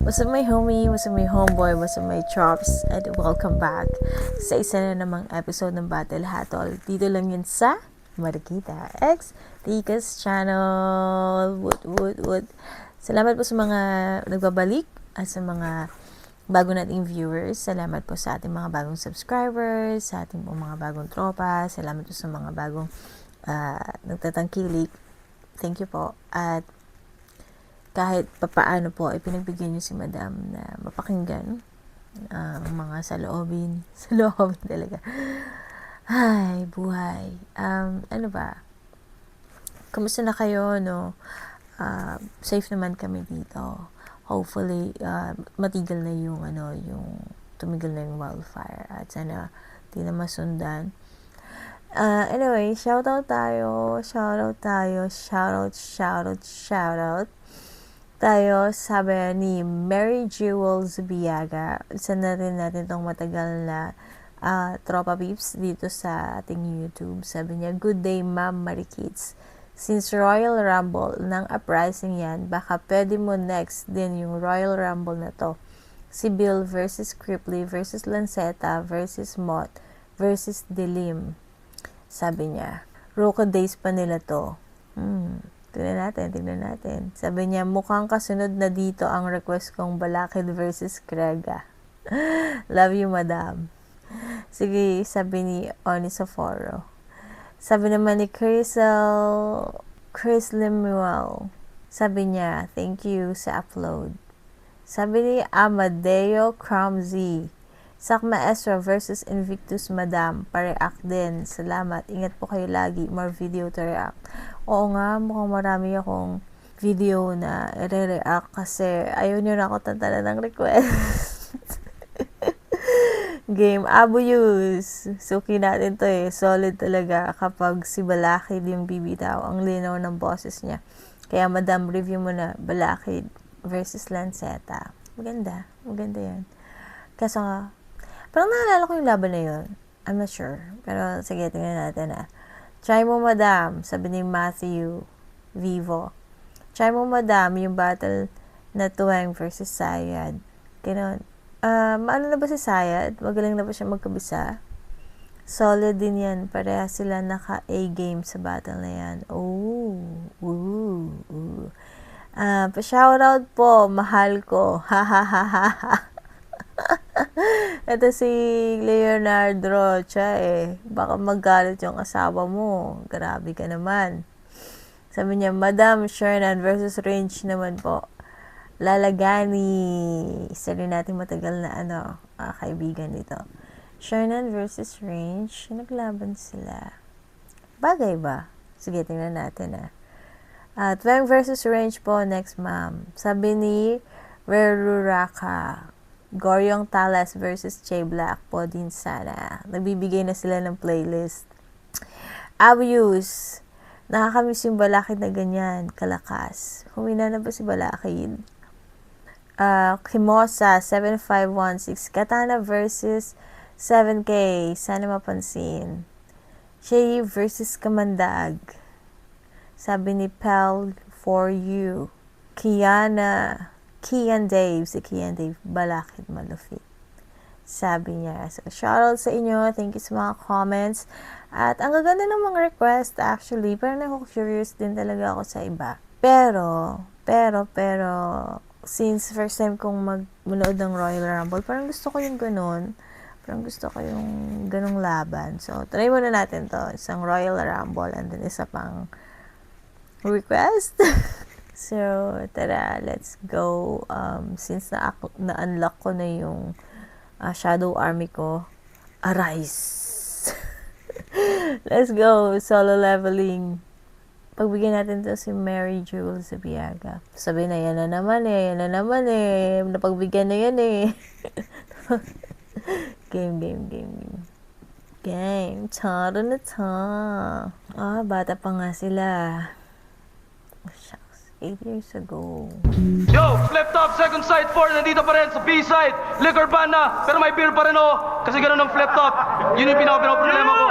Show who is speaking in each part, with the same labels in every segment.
Speaker 1: What's up my homie, what's up my homeboy, what's up my chops, and welcome back sa isa na namang episode ng Battle Hatol. Dito lang yun sa Marikita X Tikas Channel. Wood. Salamat po sa mga nagbabalik at sa mga bago nating viewers. Salamat po sa ating mga bagong subscribers, sa ating mga bagong tropa. Salamat po sa mga bagong nagtatangkilik. Thank you po. At kahit papaano po, pinagbigyan niyo si Madam na mapakinggan ang mga saloobin. Saloobin talaga. Ay, buhay. Ano ba? Kamusta na kayo, no? Safe naman kami dito. Hopefully, matigil na yung tumigil na yung wildfire. At sana, di na masundan. Anyway, shoutout tayo. Tayo, sabi ni Mary Jewels Biaga. Isa na rin natin tong matagal na tropa peeps dito sa ating YouTube. Sabi niya, good day Ma'am Marikits. Since Royal Rumble ng uprising yan, baka pwede mo next din yung Royal Rumble na to. Si Bill versus Cripley versus Lanceta versus Mott versus Dilim. Sabi niya, Roko days pa nila to. Tignan natin. Sabi niya, mukhang kasunod na dito ang request kong Balakid versus Krega. Love you, madam. Sige, sabi ni Onisoforo. Sabi naman ni Chris Lemuel. Sabi niya, thank you sa upload. Sabi ni Amadeo Cromzy. Sakma Ezra versus Invictus Madam. Pa-react din. Salamat. Ingat po kayo lagi. More video to react. Oo nga, mukhang marami akong video na i-react kasi ayaw nyo na ako tantala ng request. Game Abuyus. Suki natin to Solid talaga kapag si Balakid yung bibitaw. Ang linaw ng boses niya. Kaya madam, review mo na Balakid versus Lanceta. Maganda yan. Kaso nga, parang naalala ko yung laban na yun. I'm not sure. Pero sige, tingnan natin Try mo madam, sabi ni Matthew Vivo. Try mo madam yung battle na Tuweng versus Sayad. Ganon. Maano na ba si Sayad? Magaling na ba siya magkabisa? Solid din yan. Pareha sila naka-A-game sa battle na yan. Pa-shoutout po, mahal ko. Ito si Leonardo Rocha Baka magalit yung asawa mo. Grabe ka naman. Sabi niya, Madam Shernan versus Range naman po. Lalagani. Isa rin natin matagal na kaibigan dito. Shernan versus Range. Naglaban sila. Bagay ba? Sige, tingnan natin Tweng versus Range po next, ma'am. Sabi ni Reruraka. Goryong Talas versus Che Black po din sana. Nagbibigay na sila ng playlist. Abuse. Nakakamiss yung Balakid na ganyan. Kalakas. Humina na ba si Balakid? Kimosa, 7516. Katana versus 7K. Sana mapansin. Shay versus Kamandag. Sabi ni Pal for you. Kian Dave, Balakid malupit. Sabi niya. So, shoutout sa inyo. Thank you sa mga comments. At ang gaganda ng mga request actually. Pero curious din talaga ako sa iba. Pero, since first time kong manood ng Royal Rumble, parang gusto ko yung ganun. Parang gusto ko yung ganung laban. So, try muna natin to. Isang Royal Rumble and then isa pang request. So, tara, let's go. Since na-unlock ko na yung Shadow Army ko, arise! Let's go! Solo leveling. Pagbigyan natin to si Mary Jewels Biaga. Sabi na, yan na naman Napagbigyan na yan Game. Tara na ta. Bata pa nga sila. 8 years ago.
Speaker 2: Yo, Flip Top, second side 4, nandito pa rin sa B-side. Liquor ban na, pero may beer pa rin kasi ganun ang Flip Top. Yun yung problema ko.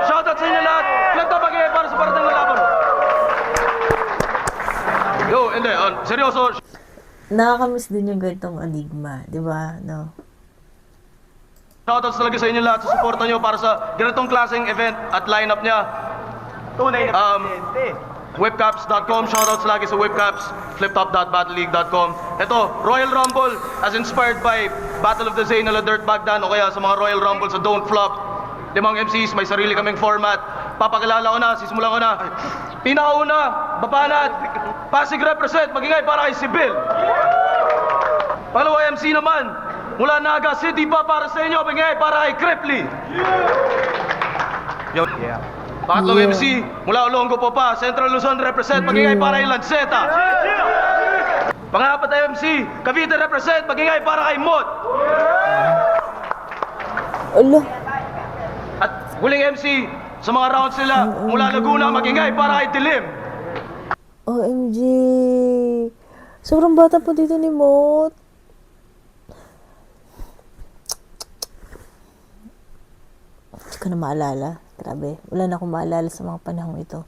Speaker 2: Shoutout sa inyo lahat. Flip Top again para sa parating na laban. Yo, hindi, seryoso.
Speaker 1: nakakamiss din yung ganitong enigma, di ba? No?
Speaker 2: Shoutouts talaga sa inyo lahat sa suporta nyo para sa ganitong klaseng event at lineup niya.
Speaker 3: Tunay na presidente.
Speaker 2: Whipcaps.com, shoutouts lagi sa Whipcaps, fliptop.battleleague.com. Ito, Royal Rumble as inspired by Battle of the Zaynala Dirtbag Dan o kaya sa mga Royal Rumble sa Don't Flop. 5 MCs, may sarili kaming format. Papakilala ko na, sisimulan ko na. Pinakauna, Babanat, Pasig represent, magingay para kay Sibil. Pangalawa MC naman, mula Naga City pa para sa inyo, magingay para kay Kripley.
Speaker 3: Yeah.
Speaker 2: Pangatlong
Speaker 1: Yeah.
Speaker 2: MC, mula Olongo po pa, Central Luzon represent, magingay para kay Lanceta. Pangapat na MC, Cavite represent, magingay para kay Mod.
Speaker 1: Ala,
Speaker 2: At huling MC, sa mga rounds nila, mula Laguna, magingay para kay Dilim.
Speaker 1: OMG. Sobrang bata po dito ni Mot. Hindi ko na maalala. Grabe. Wala na akong maalala sa mga panahong ito.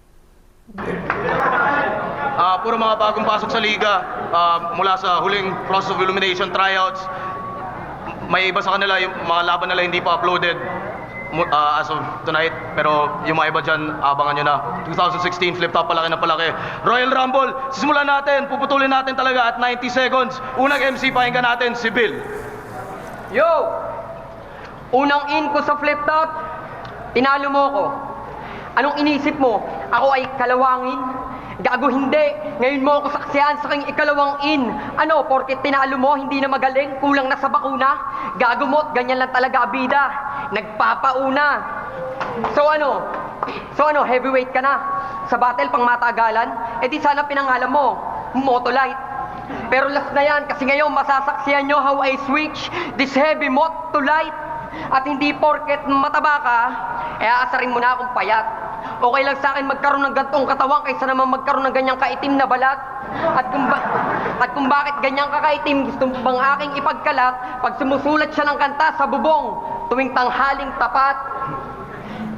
Speaker 2: Puro mga bagong pasok sa liga, mula sa huling process of elimination tryouts. May iba sa kanila, yung mga laban nila hindi pa uploaded as of tonight. Pero yung mga iba dyan, abangan nyo na. 2016, flip top, palaki na palaki. Royal Rumble, sisimulan natin, puputulin natin talaga at 90 seconds. Unang MC, pakinggan natin, si Bill.
Speaker 4: Yo! Unang in ko sa flip top, tinalo mo ko. Anong inisip mo? Ako ay kalawangin? Gago hindi. Ngayon mo ako saksihan sa aking ikalawang in. Ano, porket tinalo mo, hindi na magaling, kulang na sa bakuna? Gago mo, ganyan lang talaga abida. Nagpapauna. So ano, heavyweight ka na. Sa battle pang matagalan, di sana pinangalan mo, Motolite. Pero last na yan, kasi ngayon masasaksihan nyo how I switch this heavy mot to light. At hindi porket mataba ka, aasarin mo na akong payat. Okay lang sa akin magkaroon ng gantong katawan kaysa naman magkaroon ng ganyang kaitim na balat. At kung bakit ganyang kakaitim, gusto mo bang aking ipagkalat pag sumusulat siya ng kanta sa bubong tuwing tanghaling tapat.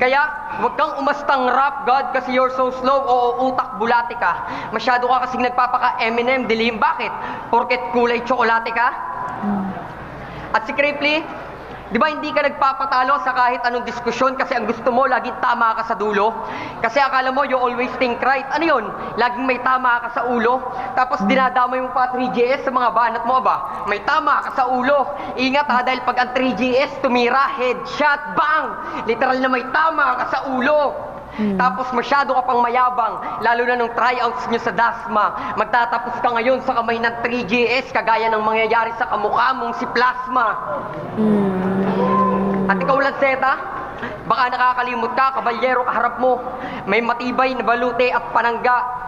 Speaker 4: Kaya, huwag kang umastang rap god kasi you're so slow o utak bulati ka. Masyado ka kasing nagpapaka Eminem, dilim. Bakit? Porket kulay tsokolate ka? At si Kripley, di ba hindi ka nagpapatalo sa kahit anong diskusyon kasi ang gusto mo, laging tama ka sa dulo? Kasi akala mo, you always think right. Ano yun? Laging may tama ka sa ulo. Tapos dinadamay mo pa 3GS sa mga banat mo ba? May tama ka sa ulo. Ingat ha, dahil pag ang 3GS tumira, headshot, bang! Literal na may tama ka sa ulo. Tapos masyado ka pang mayabang, lalo na nung tryouts nyo sa Dasma. Magtatapos ka ngayon sa kamay ng 3GS, kagaya ng mangyayari sa kamukha mong si Plasma. At ikaw, Lanceta, baka nakakalimot ka, kabalyero kaharap mo. May matibay na balute at panangga.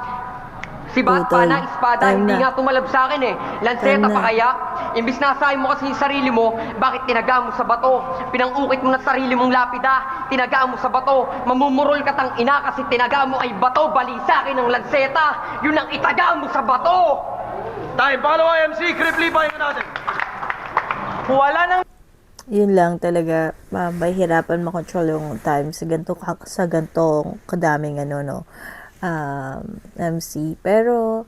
Speaker 4: Si Bat,
Speaker 1: Utol.
Speaker 4: pana, espada,
Speaker 1: Time
Speaker 4: hindi
Speaker 1: na.
Speaker 4: nga tumalab sa akin eh. Lanceta
Speaker 1: Time na.
Speaker 4: pa kaya? Imbis na asahin mo kasi yung sarili mo, bakit tinaga mo sa bato? Pinangukit mo na sarili mong lapida, tinaga mo sa bato. Mamumurol ka tang ina kasi tinaga mo ay bato. Bali sa akin ng Lanceta, yun ang itaga mo sa bato.
Speaker 2: Time, pangalawa MC, Kripley, pakinggan natin.
Speaker 3: Wala nang
Speaker 1: Yun lang talaga, mahirapan makontrol yung time sa gantong kadaming MC. Pero,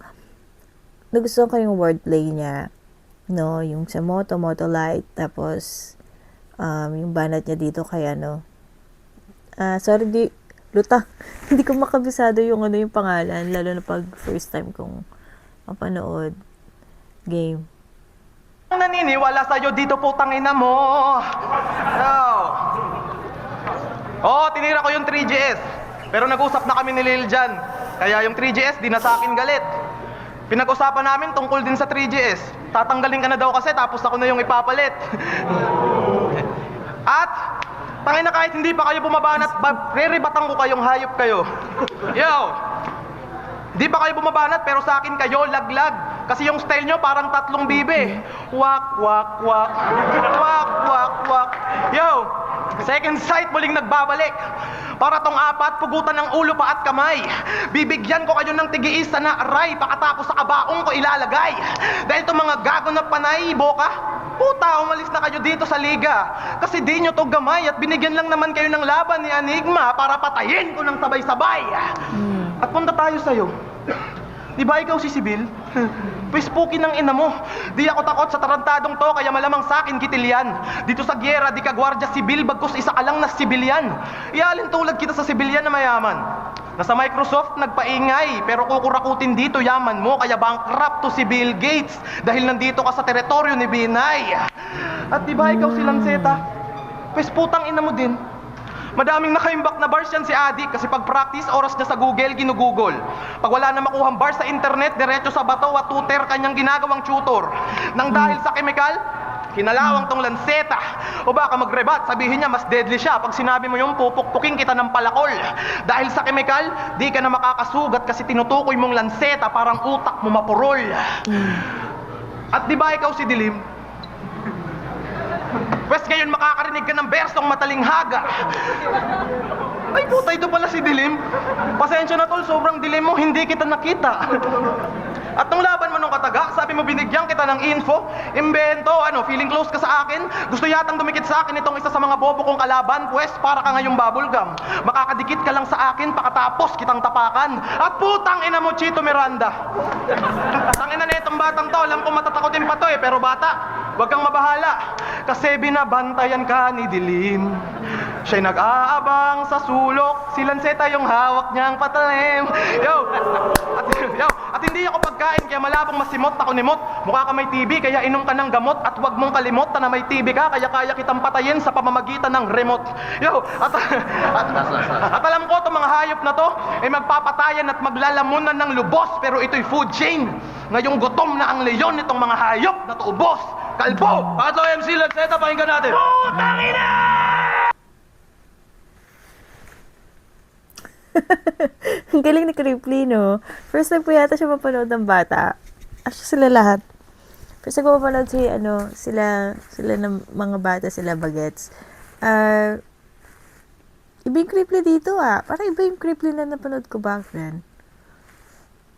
Speaker 1: nagustuhan ko yung wordplay niya, no, yung sa Motolite, tapos, yung banat niya dito kay sorry, lutang, hindi ko makabisado yung yung pangalan, lalo na pag first time kong mapanood game.
Speaker 3: naniniwala sa'yo dito, putang ina mo. Tinira ko yung 3GS. Pero nag-usap na kami ni Lil Jan. Kaya yung 3GS, di na sa akin galit. Pinag-usapan namin tungkol din sa 3GS. Tatanggalin ka na daw kasi tapos ako na yung ipapalit. At, tangina kahit hindi pa kayo bumabanat, re-rebatan ko kayong hayop kayo. Yo! Di pa kayo bumabanat pero sa akin kayo laglag. Kasi yung style nyo parang tatlong bibe. Wak, wak, wak. Wak, wak, wak. Yo! Second sight muling nagbabalik. Para tong apat, pugutan ng ulo pa at kamay. Bibigyan ko kayo ng tigiisa na aray, pakatapos sa kabaong ko ilalagay. Dahil itong mga gago na panay, boka, puta, umalis na kayo dito sa liga. Kasi di nyo to gamay at binigyan lang naman kayo ng laban ni Enigma para patayin ko ng sabay-sabay. At punta tayo sa'yo. Di ba ikaw si Sibil? Pwes pukin ng ina mo. Di ako takot sa tarantadong to, kaya malamang sa akin kitilyan. Dito sa gyera, di ka gwardya sibil, bagkus isa ka lang na sibilyan. Ialin tulad kita sa sibilyan na mayaman. Nasa Microsoft, nagpaingay, pero kukurakutin dito yaman mo, kaya bankrupt to si Bill Gates, dahil nandito ka sa teritoryo ni Binay. At di ba ikaw si Lanceta? Pwes putang ina mo din. Madaming nakaimbak na bars yan si Adik kasi pag practice, oras niya sa Google, ginugugol. Pag wala na makuhang bars sa internet, diretso sa bato at tutor kanyang ginagawang tutor. Nang dahil sa chemical, kinalawang tong Lanceta. O baka magrebat, sabihin niya mas deadly siya pag sinabi mo yung pupukpukin kita ng palakol. Dahil sa chemical, di ka na makakasugat kasi tinutukoy mong Lanceta parang utak mo mapurol. At di ba ikaw si Dilim? Pwes ngayon makakarinig ka ng bersong matalinghaga. Ay puta, ito pala si Dilim. Pasensya na tol, sobrang dilim mo, hindi kita nakita. At nung laban mo nung kataga, sabi mo binigyan kita ng info, imbento, feeling close ka sa akin? Gusto yatang dumikit sa akin itong isa sa mga bobo kong kalaban, pues para ka ngayong bubblegum. Makakadikit ka lang sa akin, pakatapos kitang tapakan. At putang ina mo, Chito Miranda. Tangina na itong batang to, alam ko matatakotin pa to pero bata, huwag kang mabahala. Kasi binabantayan ka ni Dilim. Siya'y nag-aabang sa sulok, si Lanceta yung hawak niyang patalim. At hindi ako pagkain kaya malabong masimot ako nimot. Mukha ka may TB kaya inom ka ng gamot. At huwag mong kalimot na may TB ka kaya kaya kitang patayin sa pamamagitan ng remote. At alam ko itong mga hayop na to ay magpapatayan at maglalamunan ng lubos, pero ito'y food chain. Ngayong gutom na ang leyon nitong mga hayop na to ubos. Kalbo!
Speaker 2: Pangatlo MC Lanceta, pakinggan natin.
Speaker 3: Putang ina!
Speaker 1: Ang galing ni Cripply, no? First time po yata siya mapanood ng bata. Actually, sila lahat. First time ko mapanood sila ng mga bata, sila bagets. Iba yung Cripply dito, Parang iba yung Cripply na napanood ko back then.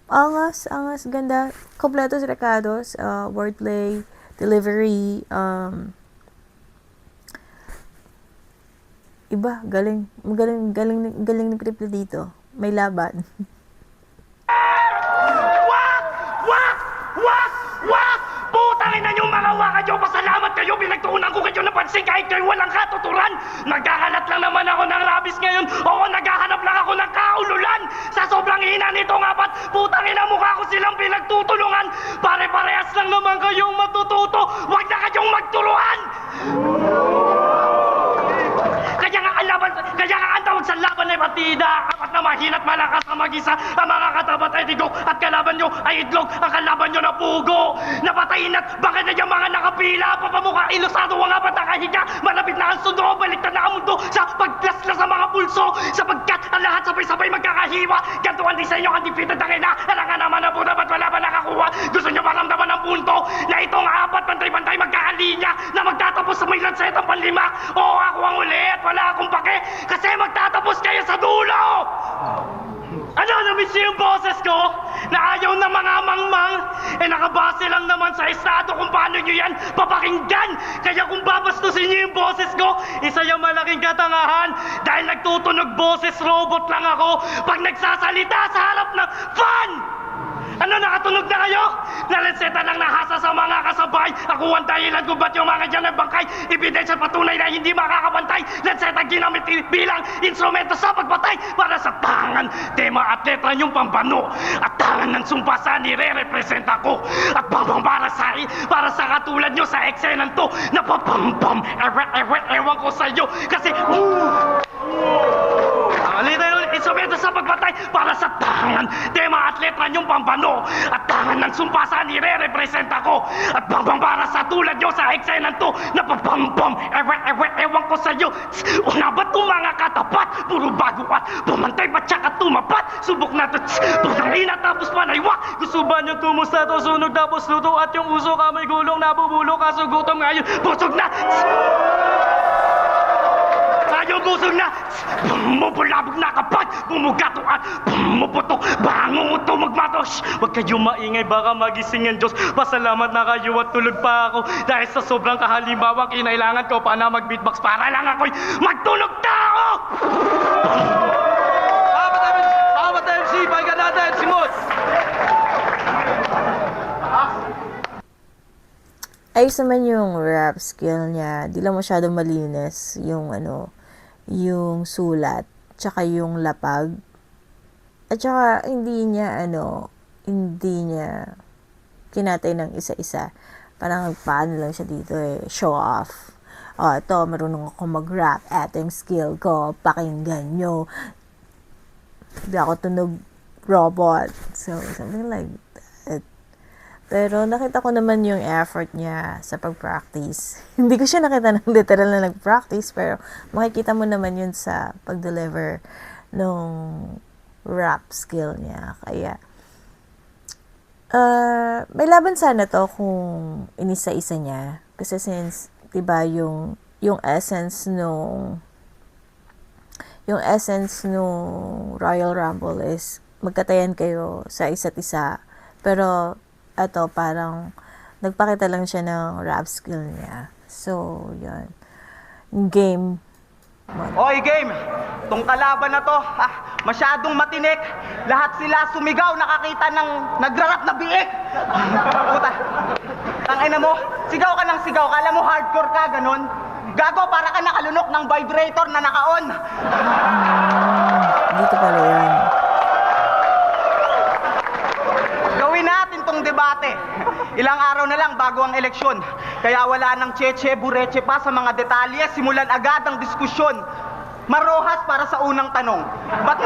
Speaker 1: Angas, ganda. Kompleto si Ricardo's, wordplay, delivery, iba, galing ni Cripply dito. May laban.
Speaker 5: Wak! Putang ina nyo mga waka nyo! Pasalamat kayo! Pinagtuunan ko kayo ng pansin kahit kayo walang katuturan! Nagkakalat lang naman ako ng rabis ngayon! Oo, naghahanap lang ako ng kaululan! Sa sobrang hina nitong apat, putang ina mukha ko silang pinagtutulungan! Pare-parehas lang naman kayong matututo! Huwag na kayong magturuan! Kaya nga ang tawag sa laban ay partida. Apat na mahina't malakas na mag-isa. Ang mga katapat ay digok at kalaban nyo ay itlog. Ang kalaban nyo na pugo. Napatayin at bakit na yung mga nakapila. Papamukha ilusado ang apat na kahiga. Malapit na ang sundo. Baliktad na ang mundo sa pagplasla sa mga pulso. Sapagkat ang lahat sabay-sabay magkakahiwa. Ganto ang disenyo ang defeated ang ina. Alangan naman na po dapat wala ba nakakuha. Gusto nyo maramdaman ng punto na itong apat pantay-pantay magkakalinya na magtatapos sa may Lancetang panlima. Oo, ako ang uli at wala akong pake. Kasi magtatapos kayo sa dulo! Ano, namiss niyo yung boses ko? Na ayaw na mga mangmang? Nakabase lang naman sa estado kung paano nyo yan papakinggan. Kaya kung babastusin niyo yung boses ko, isa yung malaking katangahan. Dahil nagtutunog boses robot lang ako pag nagsasalita sa harap ng fan! Ano, nakatunog na kayo? Nalanseta lang nahasa sa mga kasabay. Ako ang dahilan kung ba't yung mga dyan nagbangkay. Ebidensya patunay na hindi makakabantay. Lanseta ginamit bilang instrumento sa pagpatay para sa tangan, tema at letra niyong pambano. At tangan ng sumpasa nire-represent ako. At bambang para sa katulad nyo sa eksenan to. Napapambam, ewan ko sa'yo. Kasi, alita yung instrumento sa pagpatay para sa tangan, tema at letra niyong pambano. At tangan ng sumpasa nire-represent ako. At bambang para sa tulad nyo sa eksenan to. Napapambam, ewan ko sa'yo. Una ba't itong mga katapat? Puro bago at pamantay pa tsaka tumapat. Subok na to, putang ina tapos panaywa. Gusto ba nyo tumusta to? Sunog tapos luto at yung uso ka may gulong nabubulok. Kaso gutom ngayon, busog na. Ayaw busog na! Bumubulabog na kapag bumugato at bumuputok. Bango ito magmato. Huwag kayo maingay, baka magising ang Diyos. Pasalamat na kayo at tulog pa ako. Dahil sa sobrang kahalimawa, kinailangan ko pa na mag-beatbox para lang ako'y magtunog tao!
Speaker 2: Apat na MC, pakinggan natin, Simon!
Speaker 1: ayos naman yung rap skill niya. Di lang masyado malinis yung yung sulat, tsaka yung lapag. At tsaka hindi niya kinatay ng isa-isa. Parang paano lang siya dito show off. Oh, ito, marunong ako mag-rap. Eto yung skill ko. Pakinggan nyo. Hindi ako tunog robot. So, something like that. Pero nakita ko naman yung effort niya sa pag-practice. Hindi ko siya nakita ng literal na nag-practice, pero makikita mo naman yun sa pag-deliver ng rap skill niya. Kaya, may laban sana to kung inisa-isa niya. Kasi since, diba, yung essence nung Royal Rumble is magkatayan kayo sa isa't isa. Pero, eto, parang nagpakita lang siya ng rap skill niya. So, yun. Game.
Speaker 3: Oy, game! Tong kalaban na to, masyadong matinik. Lahat sila sumigaw, nakakita ng nagrarap na biik. Puta, tangina mo, sigaw ka ng sigaw. Kala mo hardcore ka, ganun. Gago, para ka nakalunok ng vibrator na naka-on.
Speaker 1: Dito pala yan.
Speaker 3: Gawin natin tong debate. Ilang araw na lang bago ang eleksyon. Kaya wala nang cheche, bureche pa sa mga detalye. Simulan agad ang diskusyon. Marohas para sa unang tanong. Ba't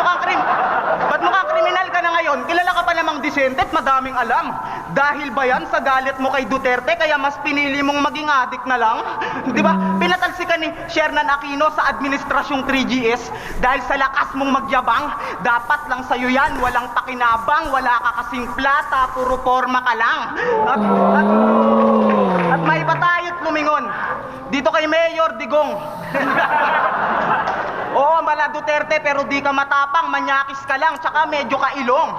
Speaker 3: mukhang kriminal ka na ngayon? Kilala ka pa namang disente at madaming alam. Dahil ba yan sa galit mo kay Duterte kaya mas pinili mong maging adik na lang? Di ba? Pinatalsikan ni Shernan Aquino sa administrasyong 3GS dahil sa lakas mong magyabang. Dapat lang sa'yo yan, walang pakinabang, wala ka kasing plata, puro forma ka lang. At may iba tayo't lumingon. Dito kay Mayor Digong. Oo, mala Duterte, pero di ka matapang, manyakis ka lang, tsaka medyo kailong.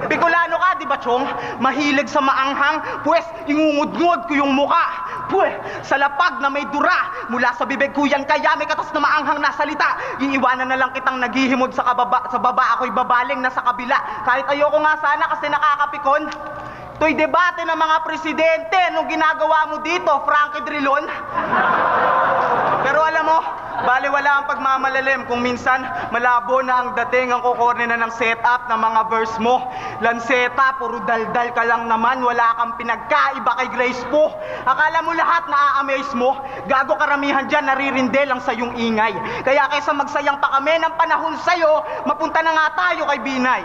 Speaker 3: Bicolano ka, di ba, Chong? Mahilig sa maanghang, pues, ingungud-ngud ko yung muka. Pues, sa lapag na may dura, mula sa bibig ko yan, kaya may katas na maanghang na salita. Iiwanan na lang kitang naghihimod sa baba, ako'y babaling na sa kabila. Kahit ayoko nga sana kasi nakakapikon. To'y debate ng mga presidente, anong ginagawa mo dito, Frankie Drilon? Pero alam mo, baliwala ang pagmamalalim kung minsan malabo na ang dating ang kukorne na ng setup ng mga verse mo. Lanseta, puro daldal ka lang naman, wala kang pinagkaiba kay Grace po. Akala mo lahat na-amaze mo, gago karamihan dyan, naririnde lang sa iyong ingay. Kaya kaysa magsayang pa kami ng panahon sa'yo, mapunta na nga tayo kay Binay.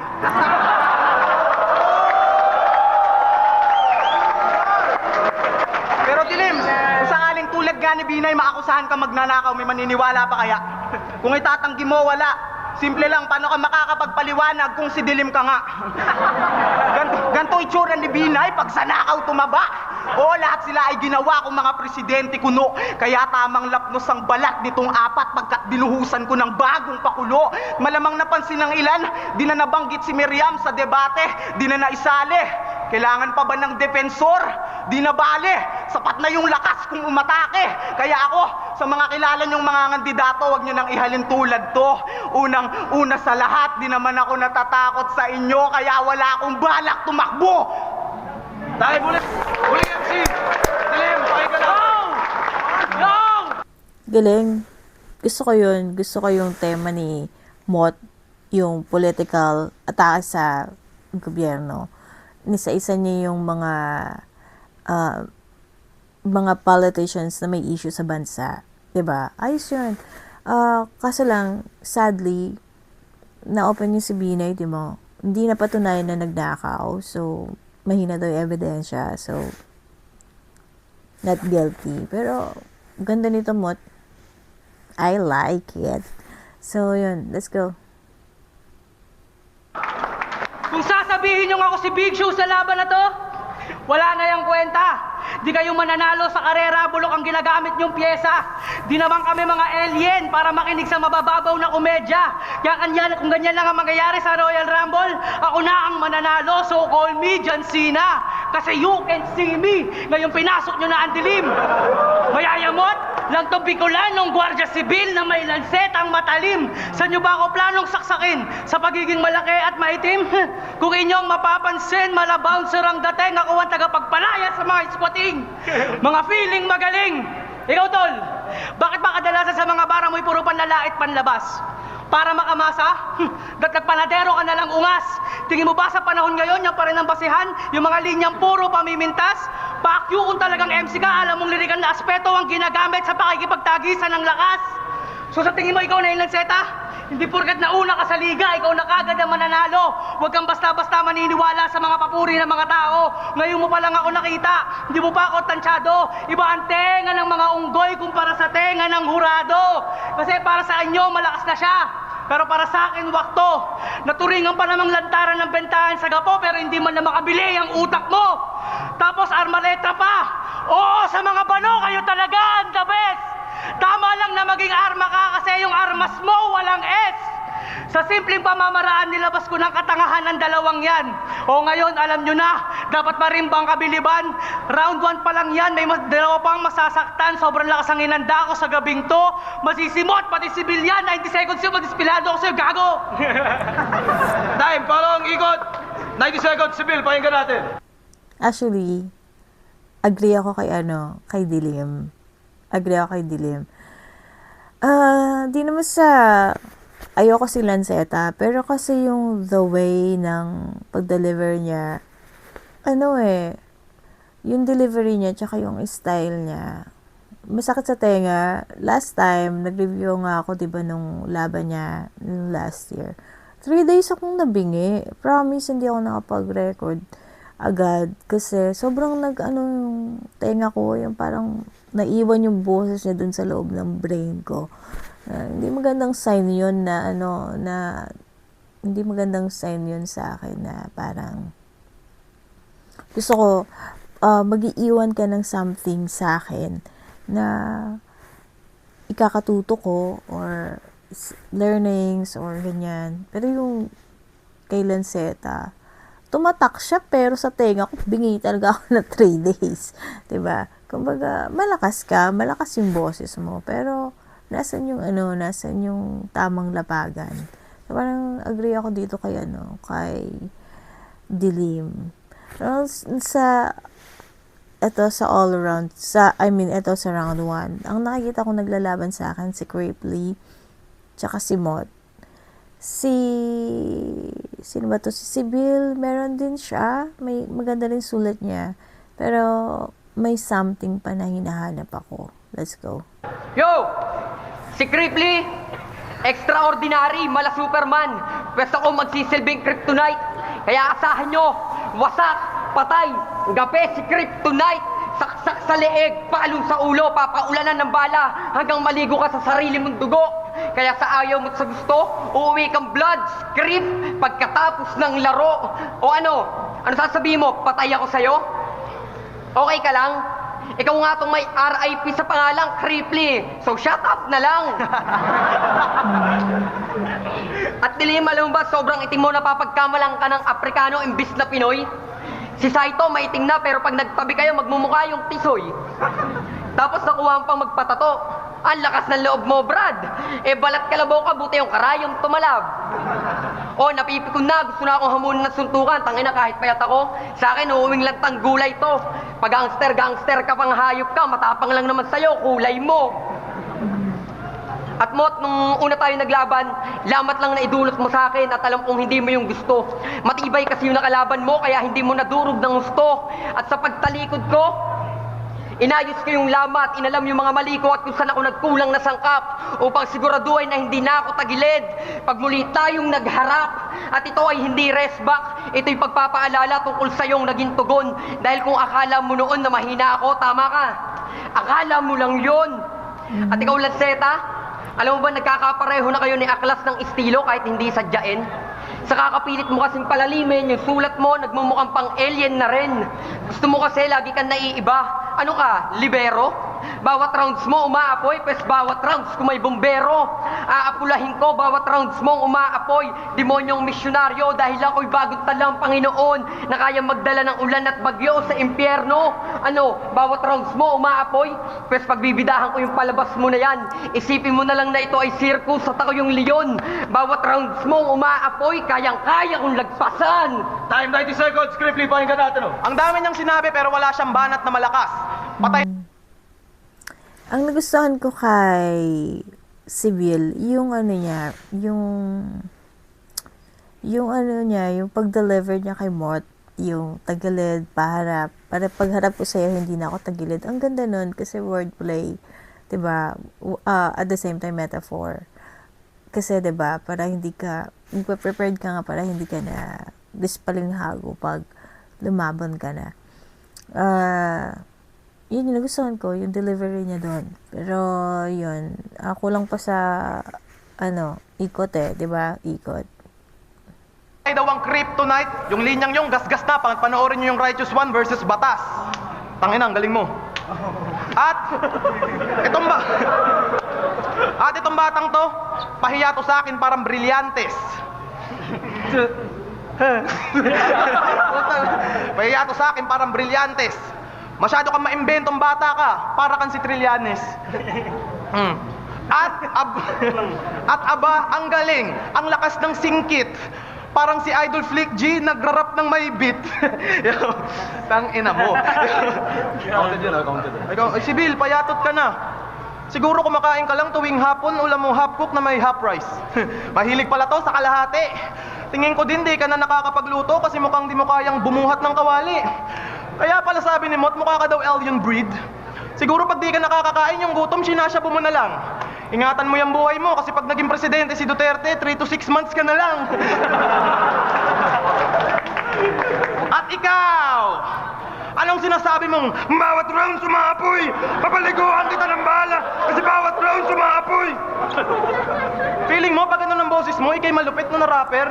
Speaker 3: Pero Dilim, kung sakaling tulad nga ni Binay, maakusahan ka magnanakaw, may maniniwala pa kaya? Kung itatanggi mo, wala. Simple lang, paano ka makakapagpaliwanag kung si Dilim ka nga? Ganto itsura ni Binay pag sa nakaw tumaba. O, lahat sila ay ginawa kong mga presidente kuno. Kaya tamang lapnos ang balat nitong apat pagkat binuhusan ko ng bagong pakulo. Malamang napansin ng ilan, di na nabanggit si Miriam sa debate, di na naisali. Kailangan pa ba ng defensor? Di na bale, sapat na yung lakas kung umatake. Kaya ako, sa mga kilala niyong mga kandidato, huwag niyo nang ihalin tulad to. Unang-una sa lahat, di naman ako natatakot sa inyo, kaya wala akong balak tumakbo.
Speaker 2: Dahil muli MC! Dilim, pakinggan lang!
Speaker 1: Galing. Gusto ko yun. Gusto ko yung tema ni Mot, yung political atake sa gobyerno. Nisa-isa niya yung mga politicians na may issue sa bansa. 'Di ba? Ayos yun. Kaso lang, sadly, na-open yung si Binay, di mo? Hindi na patunayan na nagnakaw. So, mahina daw yung ebidensya. So, not guilty. Pero, ganda nito, Mot. I like it. So, yun. Let's go.
Speaker 6: Kung sasabihin nyo nga ako si Big Show sa laban na to, wala na yung kwenta. Di kayo mananalo sa karera, bulok ang ginagamit nyong pyesa. Di naman kami mga alien para makinig sa mabababaw na komedya. Kaya kung ganyan lang ang mangyayari sa Royal Rumble, ako na ang mananalo, so call me John Cena. Kasi you can see me. Ngayon pinasok nyo na ang dilim. Mayayamot, lang to Bicolanong Guardia Sibil na may lansetang matalim. Sa nyo ba ako planong saksakin sa pagiging malaki at maitim? Kung inyong mapapansin, mala-bouncer ang dating, ako ang tagapagpalaya sa mga squatting. Mga feeling magaling. Ikaw, tol, bakit ba kadalasan sa mga bara mo'y puro panlalait panlabas? Para makamasa? Nagpanadero ka na lang ungas. Tingin mo ba sa panahon ngayon, yung pa rin ang basihan, yung mga linyang puro pamimintas? Pakyu kung talagang MC ka, alam mong lirikan na aspeto ang ginagamit sa pakikipagtagisan ng lakas. So sa tingin mo ikaw na yung lanseta? Hindi porkat nauna ka sa liga, ikaw na kagad ang mananalo. Huwag kang basta-basta maniniwala sa mga papuri ng mga tao. Ngayon mo pa lang ako nakita, hindi mo pa ako tansyado. Iba ang tenga ng mga unggoy kumpara sa tenga ng hurado. Kasi para sa inyo, malakas na siya. Pero para sa akin, wakto. Naturingan pa namang lantaran ng bentahan sa gapo, pero hindi man na makabili ang utak mo. Tapos armaleta pa. Oo, sa mga bano, kayo talaga ang the best. Tama lang na maging arma ka kasi yung armas mo walang S. Sa simpleng pamamaraan, nilabas ko ng katangahan ng dalawang yan. O ngayon, alam nyo na, dapat marimbang kabiliban. Round 1 pa lang yan, may dalawa pang masasaktan. Sobrang lakas ang inanda ko sa gabing to. Masisimot, pati sibilyan. 90 seconds yun, mag-dispilado ako sa'yo, gago.
Speaker 2: Time, palong ikot. 90 seconds, Sibil, pakinggan natin.
Speaker 1: Actually, agree ako kay Dilim. Di naman sa ayoko si Lanceta, pero kasi yung the way ng pag-deliver niya, yung delivery niya, tsaka yung style niya, masakit sa tenga. Last time, nag-review nga ako, diba, nung laban niya, nung last year. 3 days akong nabingi. Promise, hindi ako nakapag-record agad. Kasi sobrang yung tenga ko, yung parang naiwan yung boses niya dun sa loob ng brain ko. Hindi magandang sign yun hindi magandang sign yun sa akin na parang gusto ko mag-iiwan ka ng something sa akin na ikakatuto ko or learnings or ganyan. Pero yung kay Lanceta, tumatak siya pero sa tenga ko bingi talaga ako na 3 days. 'Di ba? Kumbaga, malakas yung boses mo, pero nasan yung tamang lapagan. So, parang agree ako dito kay Dilim. Pero sa all around, sa round 1, ang nakikita ko naglalaban sa akin si Crapely, tsaka si Mott. Sino ba to? Si Sibil, meron din siya. May maganda rin sulat niya. Pero may something pa na hinahanap ako. Let's go.
Speaker 4: Yo! Si Criply, extraordinary, mala Superman. Pwesta ko magsisilbing kryptonite. Kaya asahan nyo, wasak, patay, gape si Kryptonite. Saksak sa leeg, paalong sa ulo, papaulanan ng bala, hanggang maligo ka sa sarili mong dugo. Kaya sa ayaw mo at sa gusto, uuwi kang blood, script, pagkatapos ng laro. O ano sasabihin mo, patay ako sa'yo? Okay ka lang? Ikaw nga itong may RIP sa pangalang Criply. So shut up na lang. At Dilim, alam mo ba, sobrang itim mo, napapagkamalang ka ng Aprikano imbis na Pinoy? Si Saito maitim na, pero pag nagtabi kayo, magmumukha yung tisoy. Tapos nakuha pang magpatato. Ang lakas ng loob mo, Brad. Balat kalabaw ka, buti yung karayong tumalab. Napipikon na, gusto na akong hamunin ng suntukan. Tangina, kahit payat ako, sa akin, uuwing lang tang gulay to. Pag gangster ka pang hayop ka, matapang lang naman sa'yo, kulay mo. At Mott, nung una tayo naglaban, lamat lang na idulot mo sa akin at alam kong hindi mo yung gusto. Matibay kasi yung nakalaban mo, kaya hindi mo nadurog ng gusto. At sa pagtalikod ko, inayos ko yung lamat, inalam yung mga mali ko at kung saan ako nagkulang na sangkap upang siguraduhin na hindi na ako tagilid. Pag muli tayong nagharap at ito ay hindi resback, ito'y pagpapaalala tungkol sa iyong naging tugon. Dahil kung akala mo noon na mahina ako, tama ka. Akala mo lang yon. At ikaw, Lanceta, alam mo ba, nagkakapareho na kayo ni Aklas ng estilo kahit hindi sadyain? Sa kakapilit mo kasing palalimin, yung sulat mo, nagmumukhang pang alien na rin. Gusto mo kasi lagi kang naiiba. Ano ka, libero? Bawat rounds mo umaapoy, pues bawat rounds ko may bumbero. Aapulahin ko bawat rounds mo umaapoy, demonyong misyonaryo dahil ako'y bagong talang Panginoon na kayang magdala ng ulan at bagyo sa impyerno. Ano, bawat rounds mo umaapoy, pues pagbibidahan ko yung palabas mo na yan. Isipin mo na lang na ito ay circus at ako yung leon. Bawat rounds mo umaapoy, kayang-kaya kong lagpasan.
Speaker 2: Time 90 seconds, Cripply, pakinggan natin oh.
Speaker 3: Ang dami niyang sinabi pero wala siyang banat na malakas. Patay
Speaker 1: Ang nagustuhan ko kay Sibyl, yung ano niya, yung ano niya, yung pag-deliver niya kay Mort, yung tagilid, paharap. Para pagharap ko sa'yo, hindi na ako tagilid. Ang ganda nun kasi wordplay, 'di ba? At the same time, metaphor. Kasi 'di ba, para hindi ka, prepared ka nga para hindi ka na dispalinghago pag lumaban ka na. Yun yung nagustuhan ko, yung delivery niya doon. Pero, yun, ako lang pa sa, ikot 'di ba? Ikot.
Speaker 3: daw ang kryptonite, yung linyang yung gasgas na, panoorin nyo yung Righteous One versus Batas. Tangina, ang galing mo. At itong batang to, pahiya to sa akin parang brilyantes. Pahiya to sa akin parang brilyantes. Masyado kang maimbentong bata ka, para kang si Trillanes. At aba, ang galing, ang lakas ng singkit. Parang si Idol Flick G, nagrarap ng may beat. Tang ina mo.
Speaker 2: Counted yun, counted.
Speaker 3: Ay, si Bill, payatot ka na. Siguro kumakain ka lang tuwing hapon, ulam mo half cook na may half rice. Mahilig pala to sa kalahati. Tingin ko din di ka na nakakapagluto kasi mukhang di mo kayang bumuhat ng kawali. Kaya pala sabi ni Mot, mukha ka daw alien breed. Siguro pag di ka nakakakain yung gutom, sinasyapo mo na lang. Ingatan mo yung buhay mo kasi pag naging presidente si Duterte, 3 to 6 months ka na lang. At ikaw, anong sinasabi mong bawat round sumaapoy, papaliguan kita ng bala kasi bawat round sumaapoy? Feeling mo pag ano ng boses mo, ikay malupit na rapper?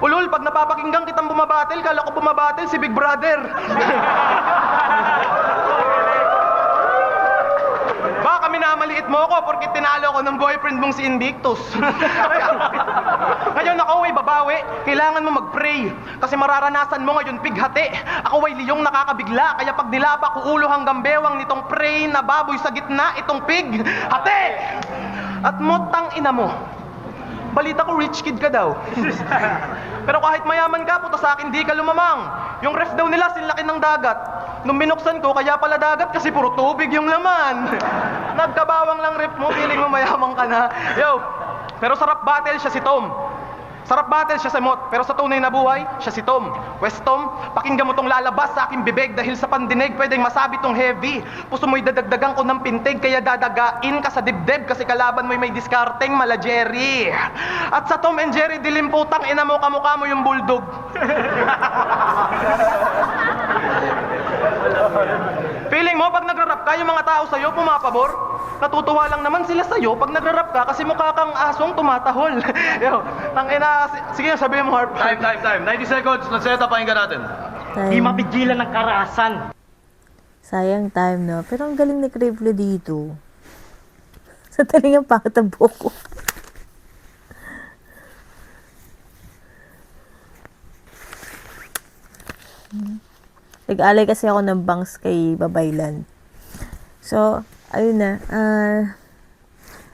Speaker 3: Ulul, pag napapakinggan kitang bumabatil, kala ko bumabatil si Big Brother. Baka minamaliit mo ako porque tinalo ko ng boyfriend mong si Invictus. Ngayon ako ay babawi, kailangan mo mag-pray. Kasi mararanasan mo ngayon pighati. Ako ay liyong nakakabigla, kaya pag nilapa ko ulo hanggang bewang nitong pray na baboy sa gitna, itong pig, hati! At motang ina mo, balita ko rich kid ka daw. Pero kahit mayaman ka, puta sa akin di ka lumamang. Yung ref daw nila sinlaki ng dagat. Nung binuksan ko, kaya pala dagat kasi puro tubig yung laman. Nagkabawang lang ref mo, feeling mo mayamang ka na. Yo, pero sarap battle siya si Tom. Sarap battle siya si Mot, pero sa tunay na buhay, siya si Tom. West Tom, pakinggan mo tong lalabas sa aking bibig dahil sa pandinig pwedeng masabi tong heavy. Puso mo'y dadagdagan ko ng pintig kaya dadagain ka sa dibdib kasi kalaban mo'y may diskarteng mala Jerry. At sa Tom and Jerry, dilimputang ina mo kamukha mo yung bulldog. Feeling mo pag nagrarap ka, yung mga tao sa'yo pumapabor? Natutuwa lang naman sila sa'yo pag nagrarap ka kasi mukha kang asong tumatahol. Yo, tangina, sige sabihin mo Harp.
Speaker 2: Time. 90 seconds, Lanceta, pakinggan natin.
Speaker 5: Di
Speaker 1: Time.
Speaker 5: mapigilan ng karahasan.
Speaker 1: Sayang time, no? Pero ang galing ni Kriplo dito. Sa talingang pangat ang buhok ko. Nag-alay kasi ako ng bangs kay Babaylan. So, ayun na.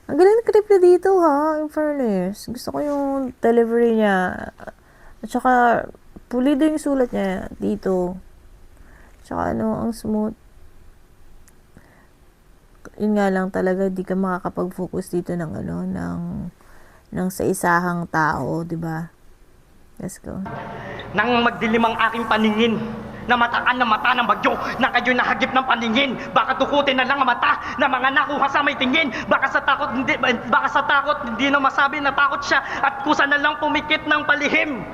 Speaker 1: Ang galing ni Kriplo dito, ha? In fairness. Gusto ko yung delivery niya. At saka, pulido yung sulat niya dito. Tsaka ang smooth. Yun nga lang talaga, di ka makakapag-focus dito ng ng sa isahang tao, di ba? Let's go.
Speaker 5: Nang magdilim ang aking paningin, namataan ng mata ng bagyo, na kayo nahagip ng paningin, baka tukutin na lang ang mata na mga nakuha sa may tingin, baka sa takot hindi na masabi na takot siya at kusa na lang pumikit ng palihim.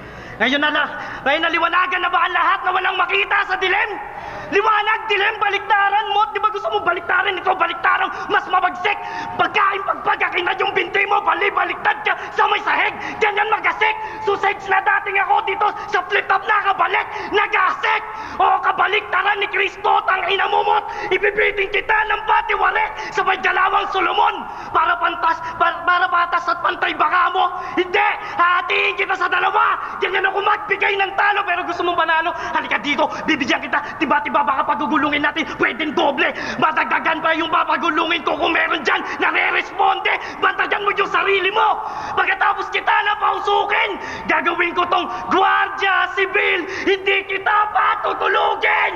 Speaker 5: Ngayon naliwanagan na ba ang lahat na walang makita sa dilim? Liwanag, dilim, baliktaran mo. Di ba gusto mo baliktaran? Ito baliktaran, mas mabagsik. Pagkain, pagpagakinad yung binti mo, baliktad ka sa may sahig. Ganyan magasik. Suicides na dating ako dito sa flip-top na nakabalik, nagasik! O kabaliktaran ni Kristo, tang inamumot, ibibiting kita ng batiwari sa may dalawang Solomon para patas at pantay baka mo. Hindi! Hatiin kita sa dalawa! Ganyan ako magbigay ng talo, pero gusto mong panalo? Halika dito, bibigyan kita, tiba-tiba baka pagugulungin natin, pwedeng doble. Madagdagan pa yung papagulungin ko kung meron dyan, nare-responde. Bantayan mo yung sarili mo. Pagkatapos kita na pausukin, gagawin ko tong Guardia Civil. Hindi kita patutulugin.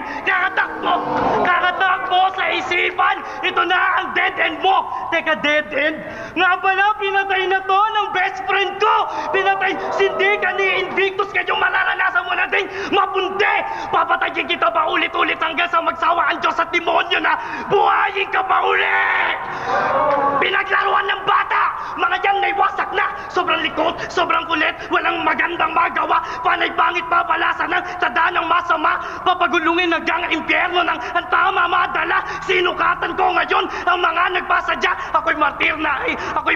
Speaker 5: Kakatakbo sa isipan. Ito na ang dead end mo. Teka, dead end? Nga pala, pinatay na to ng best friend ko. Pinatay, sindi ka ni Invictus, kayong mararanasan mo na ding mapundi. Papatayin kita pa ulit-ulit hanggang sa magsawa ang Diyos at demonyo na buhayin ka pa ulit. Pinaglaruan ng bata. Mga yan may wasak na. Sobrang likot, sobrang kulit, walang magandang magawa. Panay pangit papalasa ng tada ng masama. Papagulungin hanggang impyerno ng ang tama madala. Sinukatan ko ngayon ang mga nagpasadya. Ako'y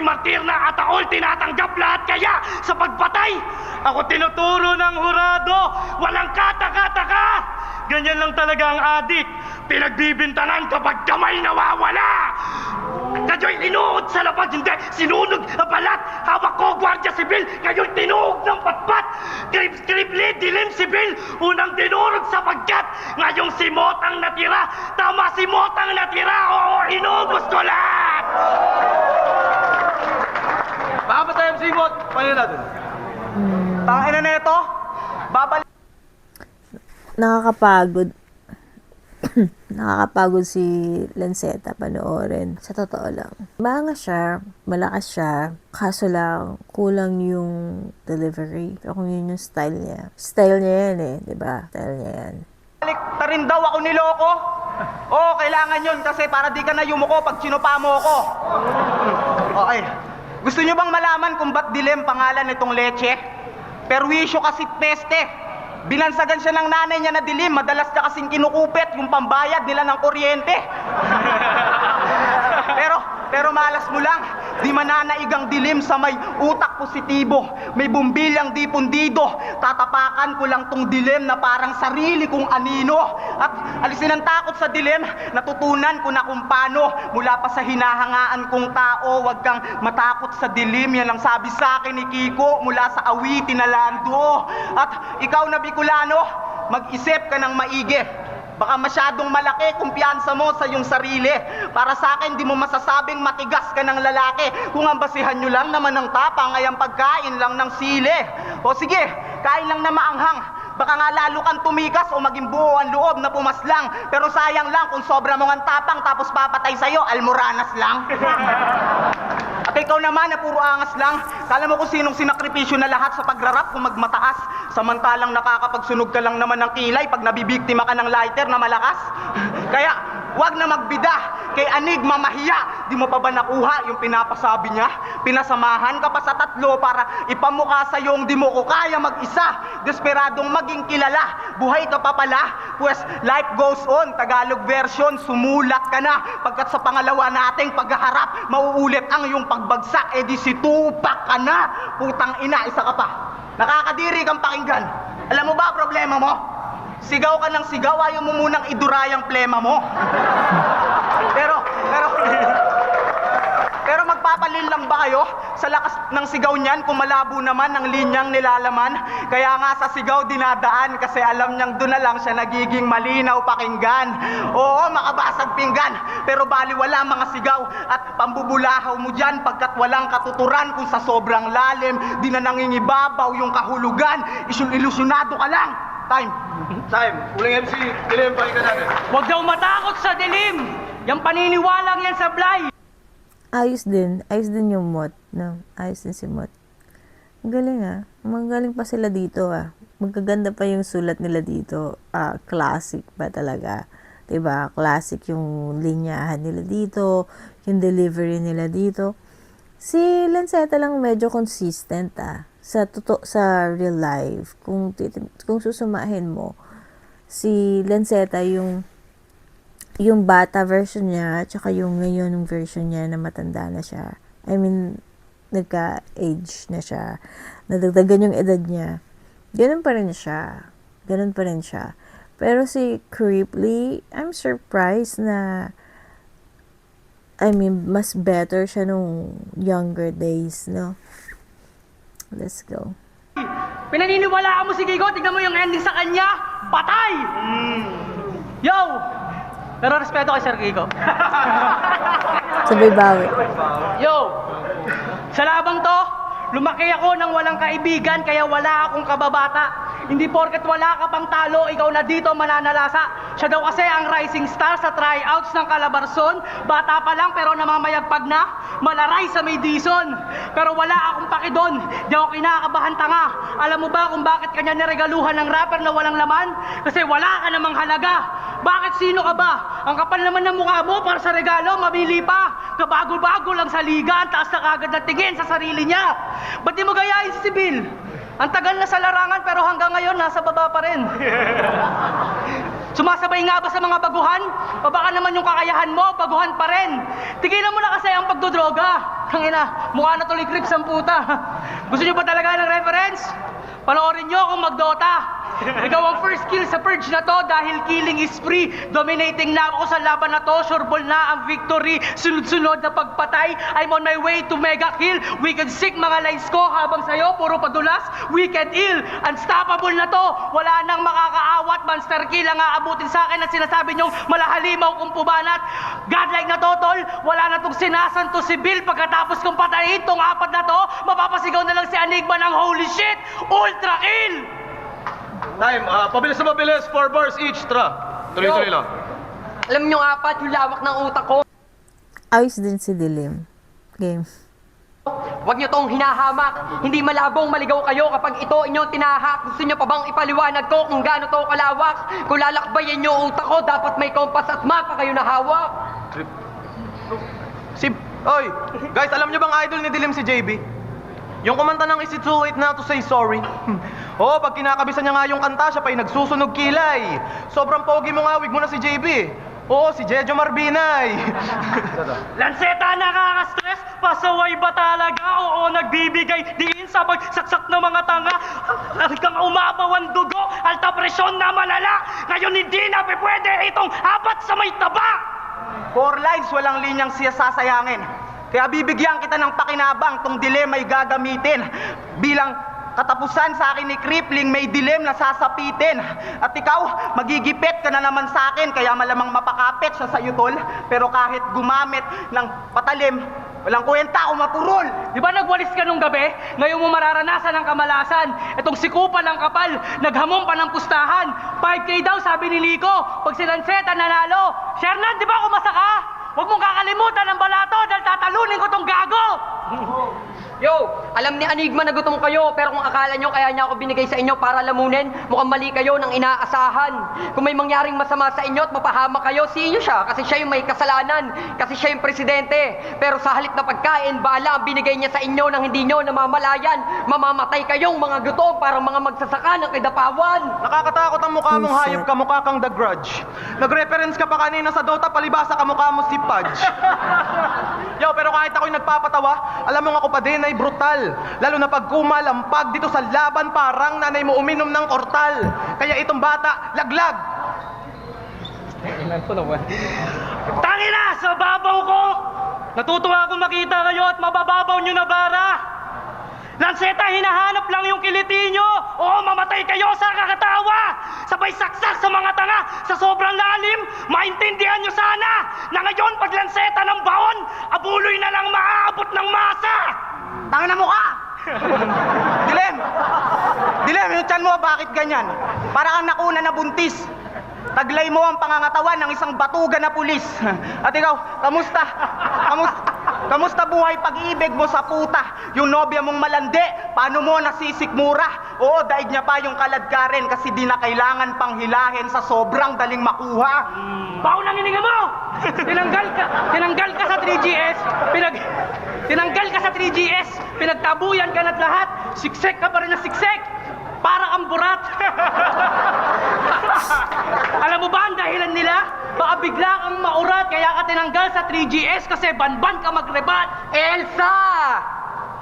Speaker 5: martir na at ako'y tinatanggap lahat kaya sa pagpatay. Ako tinuturo ng hurado. Walang kataka-taka. Ganyan lang talaga ang adik. Pinagbibintangan kapag kamay nawawala. Kayo'y inuod sa lapad, hindi sinunog ang balat. Hawak ko, Guardia Civil, kayo'y tinuog ng patpat. Kripli, dilim sibil, unang dinurog sapagkat ngayong si Motang natira. Tama, si Motang natira. Oo, inubos ko lahat.
Speaker 3: Makapatay si Mot. Paano natin? Tangina na ito. Babalik.
Speaker 1: Nakakapagod. Nakakapagod si Lanceta panoorin. Sa totoo lang. Maangas siya, malakas siya, kaso lang, kulang yung delivery. Pero kung yun yung style niya. Style niya yan eh, di ba? Style niya yan.
Speaker 3: Balik ta rin daw ako niloko. Oo, kailangan yun kasi para di ka na yumuko pag sinupa mo ako. Okay. Gusto nyo bang malaman kung ba't dilim pangalan nitong leche? Perwisyo kasi peste. Binansagan siya ng nanay niya na dilim. Madalas niya kasing kinukupit yung pambayad nila ng kuryente. Pero malas mo lang. Di mananaigang dilim sa may utak positibo. May bumbilyang di pundido. Tatapakan ko lang tong dilim na parang sarili kong anino. At alisin ang takot sa dilim. Natutunan ko na kung paano. Mula pa sa hinahangaan kong tao, wag kang matakot sa dilim. Yan ang sabi sa akin ni Kiko mula sa awitin na lando. At ikaw na Bicolano, mag-isip ka ng maigi. Baka masyadong malaki kumpiyansa mo sa iyong sarili. Para sa akin, di mo masasabing matigas ka ng lalaki. Kung ang basihan nyo lang naman ng tapang ay ang pagkain lang ng sili. O sige, kain lang na maanghang. Baka nga lalo kang tumikas o maging buo ang loob na pumaslang. Pero sayang lang kung sobra mong ang tapang tapos papatay sa'yo, almoranas lang. At ikaw naman na puro angas lang. Kala mo kung sinong sinakripisyo na lahat sa pagrarap kung magmataas. Samantalang nakakapagsunog ka lang naman ng kilay pag nabibiktima ka ng lighter na malakas. Kaya wag na magbida kay Anig mamahiya. Di mo pa ba nakuha yung pinapasabi niya? Pinasamahan ka pa sa tatlo para ipamukha sa yung di mo ko kaya mag-isa. Desperadong maging kilala. Buhay ka pa pala. Pues life goes on. Tagalog version, sumulat ka na. Pagkat sa pangalawa nating paghaharap, mauulit ang yung pagbagsak. Eh di si Tupac ka na. Putang ina, isa ka pa. Nakakadiri kang pakinggan. Alam mo ba problema mo? Sigaw ka ng sigaw, ayaw mo munang idurayang plema mo. Pero magpapalil lang ba kayo sa lakas ng sigaw niyan kung malabo naman ang linyang nilalaman? Kaya nga sa sigaw dinadaan kasi alam niyang doon na lang siya nagiging malinaw pakinggan. Oo, makabasag pinggan, pero baliwala mga sigaw at pambubulahaw mo dyan pagkat walang katuturan kung sa sobrang lalim di na nangingibabaw yung kahulugan. Ilusyonado ka lang. Time. Uling MC, dilim, pakinggan natin.
Speaker 6: Huwag daw matakot sa dilim. Yung paniniwalang yan sa Blay.
Speaker 1: Ayos din yung Mot, no? Ayos din si Mot. Magaling magaling pa sila dito Magaganda pa yung sulat nila dito. Classic ba talaga? Diba? Classic yung linyahan nila dito, yung delivery nila dito. Si Lanceta lang medyo consistent sa real life. Kung susumahin mo, si Lanceta yung bata version niya, tsaka yung ngayon yung version niya na matanda na siya. I mean, nagka-age na siya. Nadagdagan yung edad niya. Ganun pa rin siya. Ganun pa rin siya. Pero si Creeply, I'm surprised na mas better siya nung younger days, no? Let's go.
Speaker 6: Pinaniniwalaan mo si Gigo, tignan mo yung ending sa kanya, patay! Yo! Pero respeto kay Sir Gigo.
Speaker 1: Sabay bawi.
Speaker 6: Yo! Sa labang to, lumaki ako nang walang kaibigan kaya wala akong kababata. Hindi porket wala ka pang talo, ikaw na dito mananalasa. Siya daw kasi ang rising star sa tryouts ng Calabarzon. Bata pa lang pero namamayagpag na, malaray sa may Dizon. Pero wala akong paki doon, di ako kinakabahan tanga. Alam mo ba kung bakit kanya niregaluhan ng rapper na walang laman? Kasi wala ka namang halaga. Bakit sino ka ba? Ang kapal naman ng mukha mo para sa regalo, mamili pa. Kabago-bago lang sa liga, ang taas na kagad na tingin sa sarili niya. Ba't di mo gayahin si Sibil? Ang tagal na sa larangan pero hanggang ngayon nasa baba pa rin. Sumasabay nga ba sa mga baguhan? O baka naman yung kakayahan mo, baguhan pa rin. Tigilan mo na kasi ang pagdodroga. Tangina, mukha na tuloy creeps ang puta. Gusto nyo ba talaga ng reference? Panoorin nyo kung magdota. Ikaw ang first kill sa purge na to dahil killing is free. Dominating na ako sa laban na to, sure ball na ang victory. Sunod-sunod na pagpatay, I'm on my way to mega kill. Wicked sick mga lines ko habang sa'yo puro padulas. Wicked ill, unstoppable na to. Wala nang makakaawat, monster kill ang aabutin sa akin at sinasabi nyong malahalimaw kong pubanat. Godlike na to tol, wala na tong sinasanto si Bill. Pagkatapos kong patayin tong apat na to, mapapasigaw na lang si Enigma ng holy shit, ultra kill!
Speaker 2: Time, pabilis na mabilis, 4 bars each, tra. Tuloy-tuloy lang.
Speaker 4: Alam nyo apat, yung lawak ng utak ko.
Speaker 1: Ayos din si Dilim. Game.
Speaker 4: Huwag nyo tong hinahamak. Hindi malabong maligaw kayo kapag ito inyong tinahak. Gusto nyo pa bang ipaliwanag ko kung gaano to kalawak? Kung lalakbayin nyo utak ko, dapat may kompas at mapa kayo na hawak.
Speaker 3: Oy, guys, alam nyo bang idol ni Dilim si JB? Yung kumanta ng Is it too late now to say sorry? Oo, pag kinakabisan niya nga yung kanta, siya pa'y nagsusunog kilay. Sobrang pogi mo nga, wig mo na si JB. Oo, si Jejo Marbinay.
Speaker 5: Lanseta, nakaka-stress? Pasaway ba talaga? Oo, nagbibigay diin sa pagsaksak ng mga tanga. Hanggang umabaw ang dugo, alta presyon na malala. Ngayon hindi na pwede itong apat sa may taba.
Speaker 3: 4 lines, walang linyang siya sasayangin. Kaya bibigyan kita ng pakinabang tong dilema ay gagamitin. Bilang katapusan sa akin ni Crippling, may dilem na sasapitin. At ikaw, magigipit ka na naman sa akin, kaya malamang mapakapit siya sa iyo, tol. Pero kahit gumamit ng patalim, walang kwenta o mapurol.
Speaker 6: Di ba nagwalis ka nung gabi? Ngayon mo mararanasan ang kamalasan. Itong sikupan ng kapal, naghamon pa ng pustahan. 5K daw sabi ni Lico, pag si Lanceta nanalo. Shernan, di ba kumasa ka? Huwag mong kakalimutan ang balato dahil tatalunin ko tong gago!
Speaker 4: Yo, alam ni Enigma na gutom kayo, pero kung akala nyo kaya niya ako binigay sa inyo para lamunin, mukhang mali kayo ng inaasahan. Kung may mangyaring masama sa inyo at mapahamak kayo, si inyo siya, kasi siya yung may kasalanan, kasi siya yung presidente. Pero sa halip na pagkain, bala ang binigay niya sa inyo nang hindi nyo namamalayan. Mamamatay kayong mga gutom para mga magsasaka ng kidapawan.
Speaker 3: Nakakatakot ang mukha mong hayop, kamukha kang The Grudge. Nag-reference ka pa kanina sa Dota, palibasa kamukha mo si Pudge. Yo, pero kahit ako'y nagpapatawa, alam mo nga ako pa din ay brutal. Lalo na pag kumalampag dito sa laban, parang nanay mo uminom ng kortal. Kaya itong bata, laglag.
Speaker 5: Tangina, sa babaw ko! Natutuwa akong makita kayo at mabababaw nyo na bara! Lanseta, hinahanap lang yung kiliti nyo! Oo, mamatay kayo sa kakatawa! Sabay saksak sa mga tanga! Sa sobrang lalim, maintindihan nyo sana na ngayon pag lanseta ng baon, abuloy na lang maaabot ng masa!
Speaker 3: Tanga na mukha! Dilem, yung tiyan mo, bakit ganyan? Para kang nakuna na buntis. Taglay mo ang pangangatawan ng isang batugan na pulis. At ikaw, kamusta buhay pag-ibig mo sa puta? Yung nobya mong malandi, paano mo nasisikmura? Oo, daig niya pa yung kaladkarin kasi di na kailangan pang hilahin sa sobrang daling makuha.
Speaker 6: Bawo nang hininga mo! Tinanggal ka sa 3GS, tinanggal ka sa 3GS, pinagtabuyan ka na't lahat, siksek ka pa rin na siksek! Para kang burat! Alam mo ba ang dahilan nila? Baka bigla kang maurat kaya ka tinanggal sa 3GS kasi banban ka magrebat.
Speaker 4: Elsa!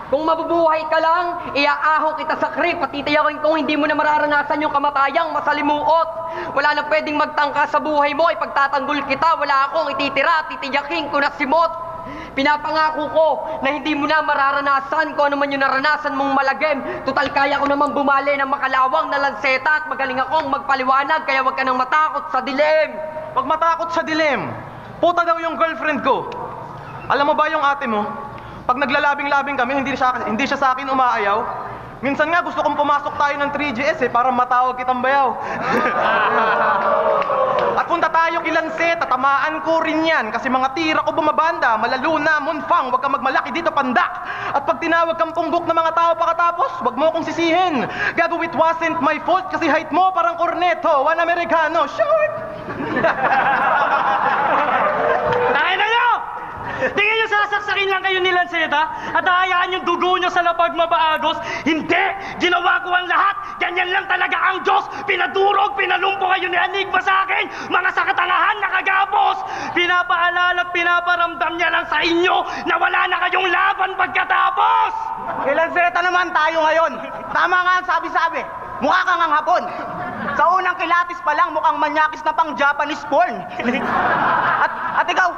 Speaker 4: Kung mabubuhay ka lang, iaaho kita sa krip at titiyakin kung hindi mo na mararanasan yung kamatayang masalimuot. Wala na pwedeng magtangka sa buhay mo, ipagtatanggol kita, wala akong ititira, titiyakin ko na simot. Pinapangako ko na hindi mo na mararanasan kung ano man yung naranasan mong malagim. Tutal kaya ko naman bumali ng makalawang na lanseta at magaling akong magpaliwanag, kaya wag ka nang matakot sa dilim.
Speaker 3: Huwag matakot sa dilim. Puta daw yung girlfriend ko. Alam mo ba yung ate mo? Pag naglalabing-labing kami, hindi siya sa akin umaayaw. Minsan nga gusto kong pumasok tayo ng 3GS para matawag kitang bayaw. At punta tayo kilanse, tatamaan ko rin yan. Kasi mga tira ko bumabanda, malaluna, munfang, wag kang magmalaki dito pandak. At pag tinawag kang punggok ng mga tao pakatapos, wag mo akong sisihin. Gago, it wasn't my fault kasi height mo parang corneto, one Americano, short!
Speaker 5: Tayo na nyo! Tingin nyo sasaksakin lang kayo ni Lanceta at hahayaan yung dugo nyo sa lapag mabaagos? Hindi! Ginawa ko ang lahat! Ganyan lang talaga ang Diyos! Pinadurog, pinalumpo kayo ni Enigma sa akin! Mga sakatangahan na kagapos! Pinapaalala at pinaparamdam niya lang sa inyo na wala na kayong laban pagkatapos!
Speaker 6: Ilan seta naman tayo ngayon. Tama nga ang sabi-sabi. Mukha kang ang hapon. Sa unang kilatis pa lang, mukhang manyakis na pang Japanese porn. at ikaw,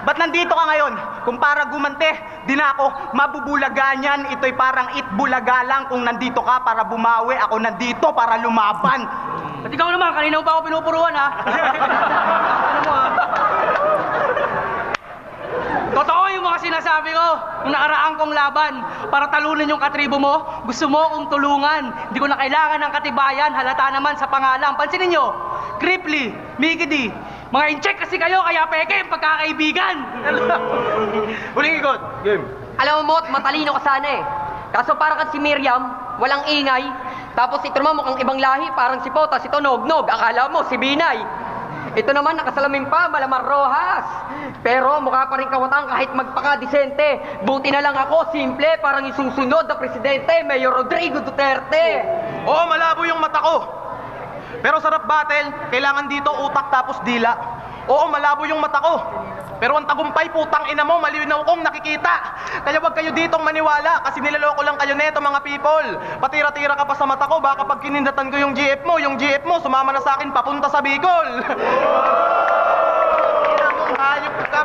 Speaker 6: ba't nandito ka ngayon? Kung para gumante, di na ako mabubulaga niyan. Ito'y parang itbulaga lang. Kung nandito ka para bumawi, ako nandito para lumaban.
Speaker 5: At ikaw naman, kanina mo pa ako pinupuruan ha? Ano mo ha? Totoo yung mga sinasabi ko. Nung nakaraan kong laban, para talunin yung katribo mo, gusto mo akong tulungan. Hindi ko na kailangan ng katibayan, halata naman sa pangalan. Pansinin nyo, Cripply, Mickey, mga incheck kasi kayo, kaya peke yung pagkakaibigan.
Speaker 3: Huling ikot, game.
Speaker 4: Alam mo, Mot, matalino ka sana eh. Kaso parang si Miriam, walang ingay. Tapos ito naman mukhang ibang lahi, parang si Potas, ito Nognog. Akala mo, si Binay. Ito naman, nakasalamin pa, malamar Rojas. Pero mukha pa rin kawatang kahit magpakadisente. Buti na lang ako, simple, parang isusunod na presidente, Mayor Rodrigo Duterte.
Speaker 3: Oo, malabo yung mata ko. Pero sarap battle, kailangan dito utak tapos dila. Oo, malabo yung mata ko. Pero ang tagumpay, putang ina mo, malinaw kong nakikita. Kaya wag kayo ditong maniwala kasi nilaloko lang kayo neto mga people. Patira-tira ka pa sa mata ko, baka pag kinindatan ko yung GF mo sumama na sa akin papunta sa Bicol. Hayop ka.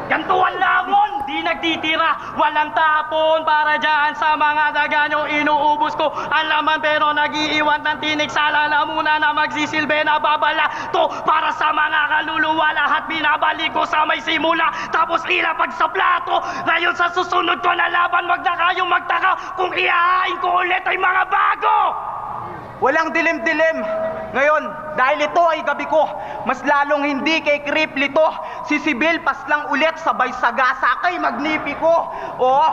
Speaker 5: Ganto ang lamon, di nagtitira, walang tapon para dyan sa mga daga nyo inuubos ko ang laman pero nagiiwan ng tinig sa lalamunan na magsisilbi na babala to para sa mga kaluluwa lahat binabalik ko sa may simula tapos ilapag sa plato. Ngayon sa susunod ko na laban, wag na kayong magtaka kung ihahain ko ulit ay mga bago.
Speaker 6: Walang dilim-dilim. Ngayon, dahil ito ay gabi ko, mas lalong hindi kay Cripply to. Si Sibil pas lang ulit, sabay sagasa kay Magnipiko. Oo.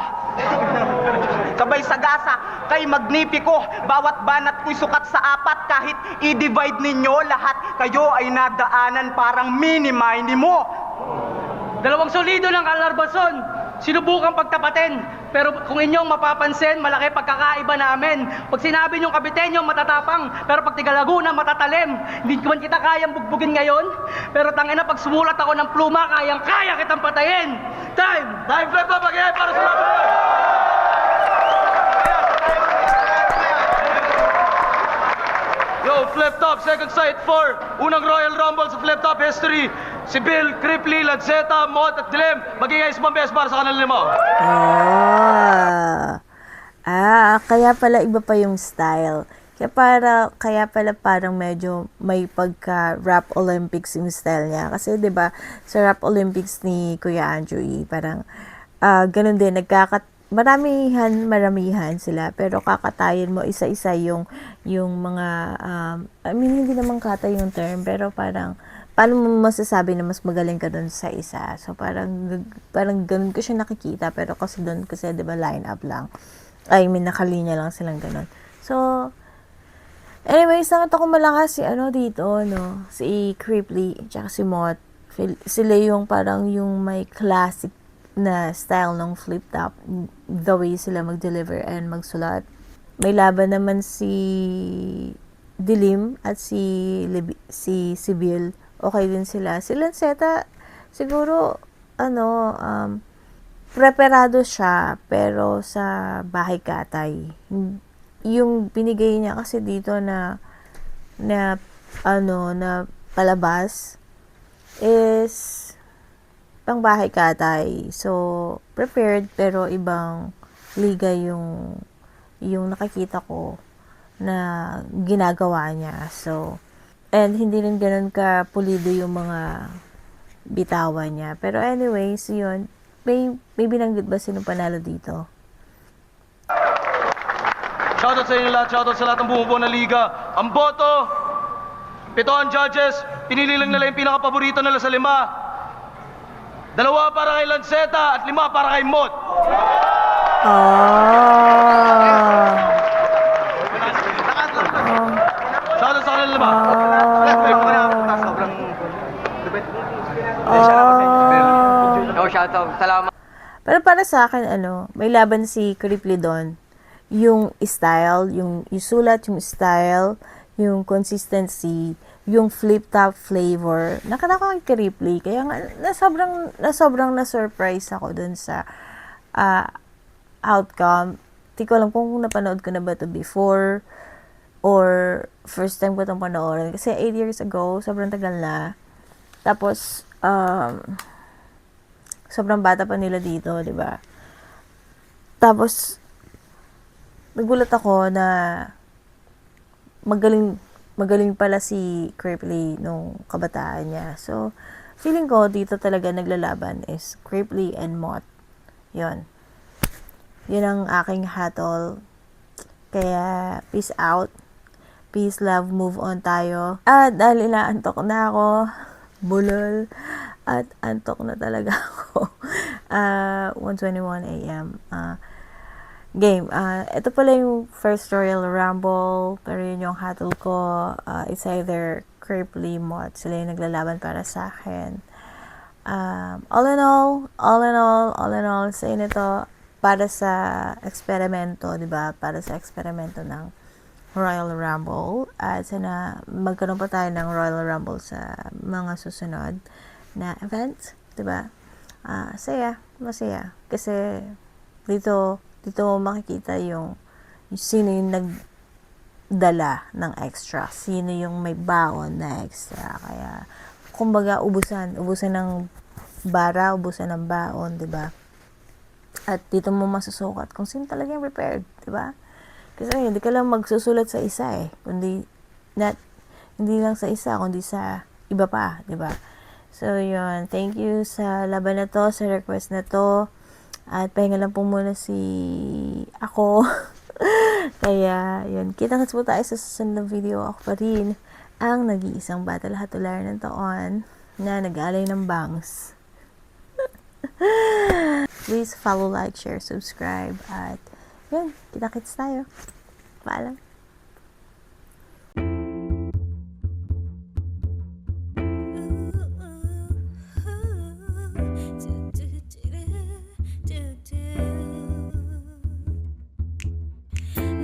Speaker 6: Sabay sagasa kay Magnipiko. Bawat banat ko'y sukat sa apat. Kahit i-divide ninyo lahat, kayo ay nadaanan parang mini-mini mo.
Speaker 5: Dalawang solido ng Alarbason, sinubukang pagtapatin. Pero kung inyong mapapansin, malaki pagkakaiba namin. Pag sinabi niyong Kabitenyo, matatapang. Pero pag Tigalaguna, matatalim. Hindi ko man kita kayang bugbugin ngayon. Pero tangina, pag sumulat ako ng pluma, kayang-kaya kitang patayin. Time!
Speaker 3: Time flip up again para sa mga Yo, Flip Top, second sight 4. Unang Royal Rumble sa Flip Top history. Si Bill, Cripply, Lanceta, Mot at Dilim magiging isang best para sa kanila lima.
Speaker 1: Kaya pala iba pa yung style. Kaya pala parang medyo may pagka-rap Olympics yung style niya. Kasi 'di ba sa rap Olympics ni Kuya Andrew parang ganun din maramihan sila pero kakatayin mo isa-isa yung mga hindi naman kata yung term pero parang paano mo masasabi na mas magaling ka dun sa isa. So parang ganun ko siya nakikita pero kasi 'di ba line up lang. Nakalinya lang silang ganun. So anyways, nakita ko malakas si dito, si Cripply, tsaka si Mot. Sila yung parang yung may classic na style ng Flip Top, the way sila mag-deliver and magsulat. May laban naman si Dilim at si Sibil. Okay din sila. Si Lanceta, siguro, preparado siya, pero sa bahay katay. Yung binigay niya kasi dito na palabas is pang bahay katay. So, prepared, pero ibang liga yung nakikita ko na ginagawa niya. So, and hindi rin ganun ka pulido yung mga bitawan niya. Pero anyways, yun. May binanggit ba sino panalo dito?
Speaker 2: Shoutout sa inyo lahat, shoutout sa lahat ng bumubuo ng liga. Ang boto, 7 ang judges, pinili lang nila yung pinaka-paborito nila sa 5. 2 para kay Lanceta at 5 para kay Mot. Shoutout sa kanila 5.
Speaker 4: No, shoutout. Salamat.
Speaker 1: Pero para sa akin, may laban si Cripply doon. Yung style, yung sulat, yung style, yung consistency, yung flip-top flavor. Nakakakang Cripply. Kaya nga, sobrang na-surprise ako doon sa outcome. Di ko alam kung napanood ko na ba ito before or first time ko itong panoorin. Kasi 8 years ago, sobrang tagal na. Tapos, sobrang bata pa nila dito, di ba? Tapos, nagulat ako na magaling pala si Cripply nung kabataan niya. So, feeling ko dito talaga naglalaban is Cripply and Mott. Yun. Yun ang aking hatol. Kaya, peace out. Peace, love, move on tayo. At dahil inaantok na ako, bulol, at antok na talaga ako. 1:21 a.m. Game. Ito pala yung first Royal Rumble, pero yun yung hatol ko. It's either Cripply, Mott. Sila yung naglalaban para sa akin. All in all, sa inito, para sa eksperimento, di ba? Para sa eksperimento ng Royal Rumble. At sana magkaroon pa tayo ng Royal Rumble sa mga susunod na events, di ba? Masaya. Kasi dito mo makikita yung sino yung nagdala ng extra, sino yung may baon na extra. Kaya kumbaga ubusan ng bara, ubusan ng baon, di ba? At dito mo masusukat kung sino talaga yung prepared, di ba? Kasi hindi ka lang magsusulat sa isa kundi hindi lang sa isa, kundi sa iba pa, di ba? So, yun. Thank you sa laban na to, sa request na to. At pahinga lang po muna ako. Kaya, yun. Kita-kits po tayo sa susunod na video. Ako pa rin ang nag-iisang battle hatular ng taon na nag-alay ng bangs. Please follow, like, share, subscribe. At, yun. Kita-kits tayo. Paalam.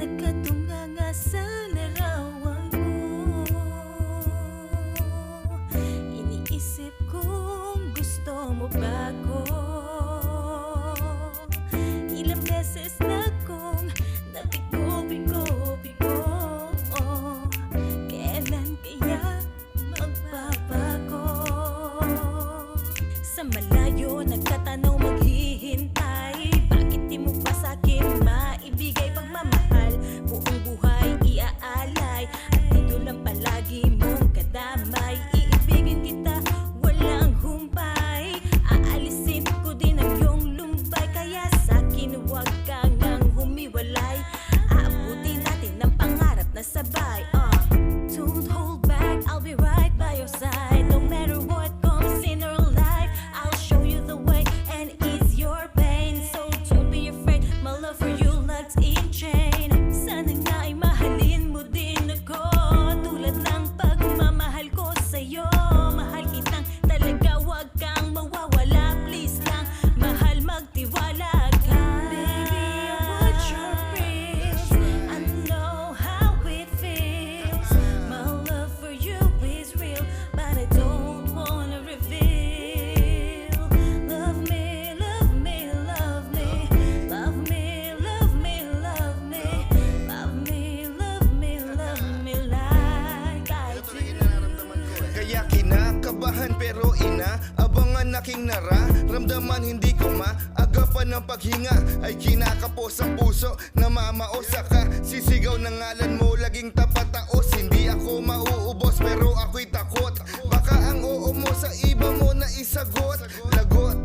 Speaker 7: Nagkatunga sa larawan mo, iniisip kung gusto mo ba ko. Ilang beses na kong nabigo
Speaker 8: man hindi ko maagapan ng paghinga ay kinakapos ang puso, namamaosa ka. Sisigaw ng ngalan mo, laging tapataos. Hindi ako mauubos pero ako'y takot. Baka ang oo mo sa iba mo na isagot. Lagot,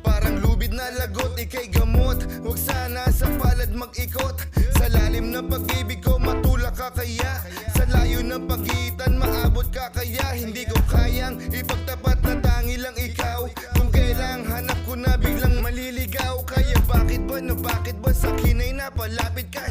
Speaker 8: parang lubid na lagot, ika'y gamot. Huwag sana sa palad mag-ikot. Sa lalim ng pag-ibig ko matulak ka kaya. Sa layo ng pagitan maabot ka kaya. Hindi ko kayang ipagtapat na tangi lang ikaw. Kung kailang hanap ko na biglang maliligaw. Kaya bakit ba sa akin ay napalapit ka?